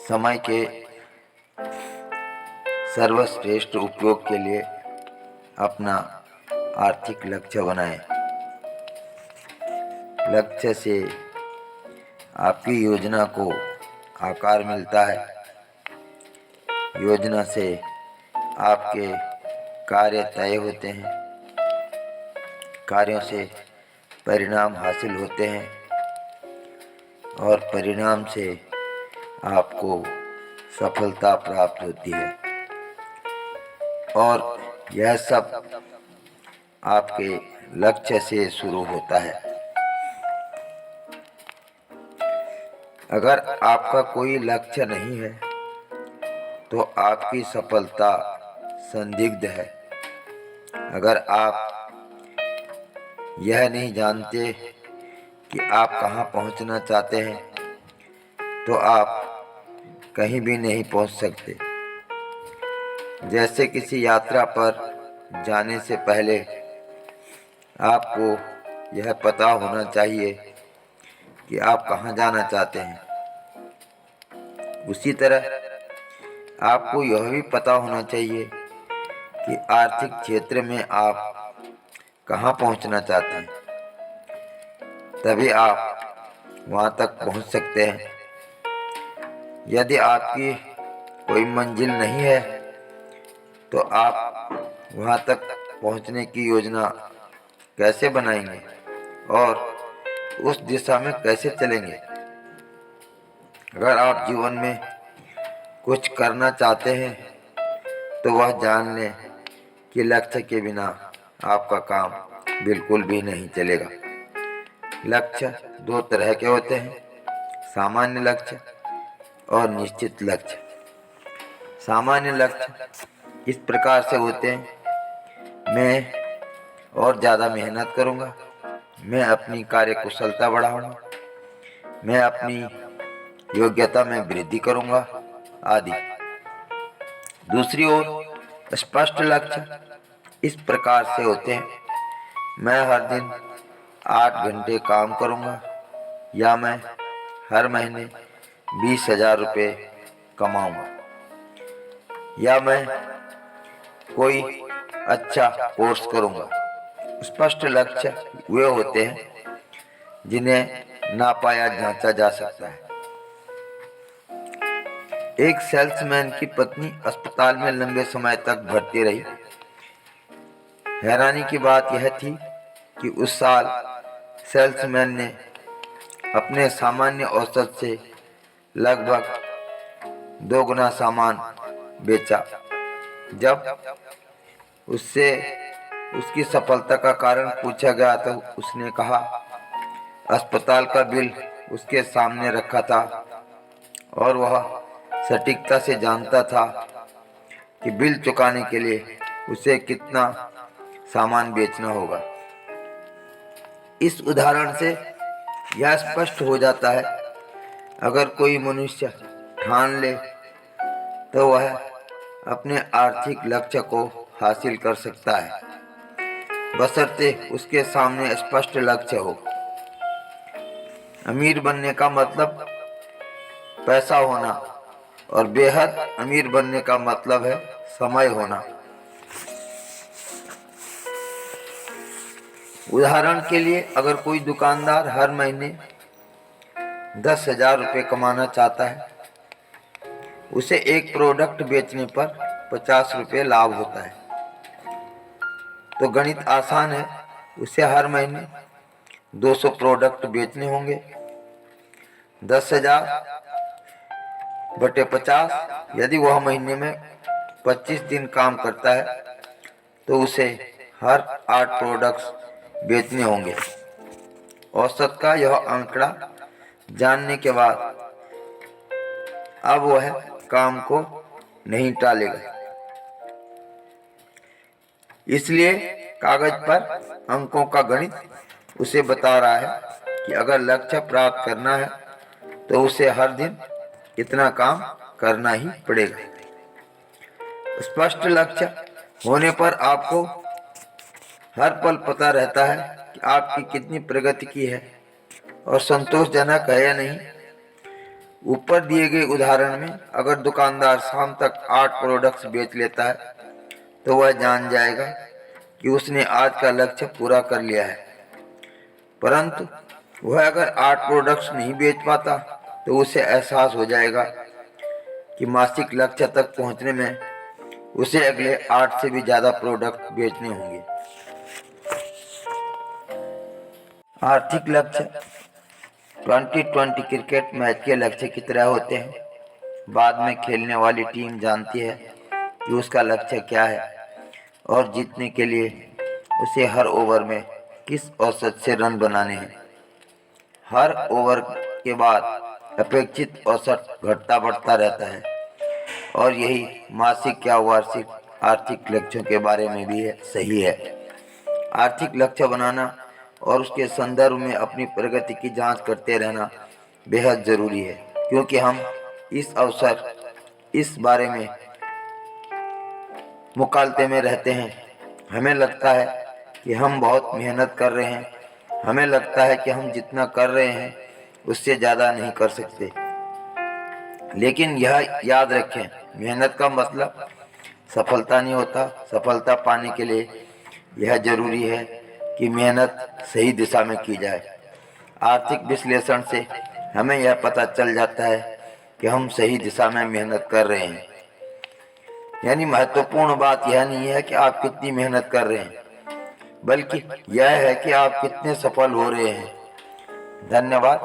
समय के सर्वश्रेष्ठ उपयोग के लिए अपना आर्थिक लक्ष्य बनाएं। लक्ष्य से आपकी योजना को आकार मिलता है। योजना से आपके कार्य तय होते हैं। कार्यों से परिणाम हासिल होते हैं और परिणाम से आपको सफलता प्राप्त होती है। और यह सब आपके लक्ष्य से शुरू होता है। अगर आपका कोई लक्ष्य नहीं है तो आपकी सफलता संदिग्ध है। अगर आप यह नहीं जानते कि आप कहाँ पहुँचना चाहते हैं तो आप कहीं भी नहीं पहुँच सकते। जैसे किसी यात्रा पर जाने से पहले आपको यह पता होना चाहिए कि आप कहाँ जाना चाहते हैं, उसी तरह आपको यह भी पता होना चाहिए कि आर्थिक क्षेत्र में आप कहाँ पहुँचना चाहते हैं। तभी आप वहाँ तक पहुँच सकते हैं। यदि आपकी कोई मंजिल नहीं है तो आप वहाँ तक पहुँचने की योजना कैसे बनाएंगे और उस दिशा में कैसे चलेंगे। अगर आप जीवन में कुछ करना चाहते हैं तो वह जान लें कि लक्ष्य के बिना आपका काम बिल्कुल भी नहीं चलेगा। लक्ष्य दो तरह के होते हैं, सामान्य लक्ष्य और निश्चित लक्ष्य। सामान्य लक्ष्य इस प्रकार से होते हैं, मैं और ज़्यादा मेहनत करूँगा, मैं अपनी कार्य कुशलता बढ़ाऊँगा, मैं अपनी योग्यता में वृद्धि करूँगा आदि। दूसरी ओर स्पष्ट लक्ष्य इस प्रकार से होते हैं, मैं हर दिन 8 घंटे काम करूँगा या मैं हर महीने 20,000 रुपये कमाऊँगा या मैं कोई अच्छा कोर्स करूँगा। स्पष्ट लक्ष्य वे होते हैं जिन्हें नापा या जांचा जा सकता है। एक सेल्समैन की पत्नी अस्पताल में लंबे समय तक भर्ती रही। हैरानी की बात यह थी कि उस साल सेल्समैन ने अपने सामान्य औसत से लगभग 2 गुना सामान बेचा। जब उससे उसकी सफलता का कारण पूछा गया तो उसने कहा, अस्पताल का बिल उसके सामने रखा था और वह सटीकता से जानता था कि बिल चुकाने के लिए उसे कितना सामान बेचना होगा। इस उदाहरण से यह स्पष्ट हो जाता है, अगर कोई मनुष्य ठान ले तो वह अपने आर्थिक लक्ष्य को हासिल कर सकता है, बशर्ते उसके सामने स्पष्ट लक्ष्य हो। अमीर बनने का मतलब पैसा होना और बेहद अमीर बनने का मतलब है समय होना। उदाहरण के लिए, अगर कोई दुकानदार हर महीने 10,000 रुपये कमाना चाहता है, उसे एक प्रोडक्ट बेचने पर 50 रुपये लाभ होता है। तो गणित आसान है, उसे हर महीने 200 प्रोडक्ट बेचने होंगे। 10,000 बटे 50, यदि वह महीने में 25 दिन काम करता है तो उसे हर 8 प्रोडक्ट्स बेचने होंगे। औसत का यह आंकड़ा जानने के बाद अब वह काम को नहीं टालेगा। इसलिए कागज पर अंकों का गणित उसे बता रहा है कि अगर लक्ष्य प्राप्त करना है तो उसे हर दिन इतना काम करना ही पड़ेगा। स्पष्ट लक्ष्य होने पर आपको हर पल पता रहता है कि आपकी कितनी प्रगति की है और संतोषजनक है या नहीं। ऊपर दिए गए उदाहरण में अगर दुकानदार शाम तक 8 प्रोडक्ट्स बेच लेता है तो वह जान जाएगा कि उसने आज का लक्ष्य पूरा कर लिया है। परंतु वह अगर 8 प्रोडक्ट्स नहीं बेच पाता तो उसे एहसास हो जाएगा कि मासिक लक्ष्य तक पहुंचने में उसे अगले 8 से भी ज्यादा प्रोडक्ट बेचने होंगे। आर्थिक लक्ष्य 2020 क्रिकेट मैच के लक्ष्य की तरह होते हैं। बाद में खेलने वाली टीम जानती है कि उसका लक्ष्य क्या है और जीतने के लिए उसे हर ओवर में किस औसत से रन बनाने हैं। हर ओवर के बाद अपेक्षित औसत घटता बढ़ता रहता है और यही मासिक या वार्षिक आर्थिक लक्ष्यों के बारे में भी सही है। आर्थिक लक्ष्य बनाना और उसके संदर्भ में अपनी प्रगति की जांच करते रहना बेहद जरूरी है, क्योंकि हम इस बारे में मुकालते में रहते हैं। हमें लगता है कि हम बहुत मेहनत कर रहे हैं, हमें लगता है कि हम जितना कर रहे हैं उससे ज़्यादा नहीं कर सकते। लेकिन यह याद रखें, मेहनत का मतलब सफलता नहीं होता। सफलता पाने के लिए यह जरूरी है कि मेहनत सही दिशा में की जाए। आर्थिक विश्लेषण से हमें यह पता चल जाता है कि हम सही दिशा में मेहनत कर रहे हैं। यानी महत्वपूर्ण बात यह नहीं है कि आप कितनी मेहनत कर रहे हैं, बल्कि यह है कि आप कितने सफल हो रहे हैं। धन्यवाद।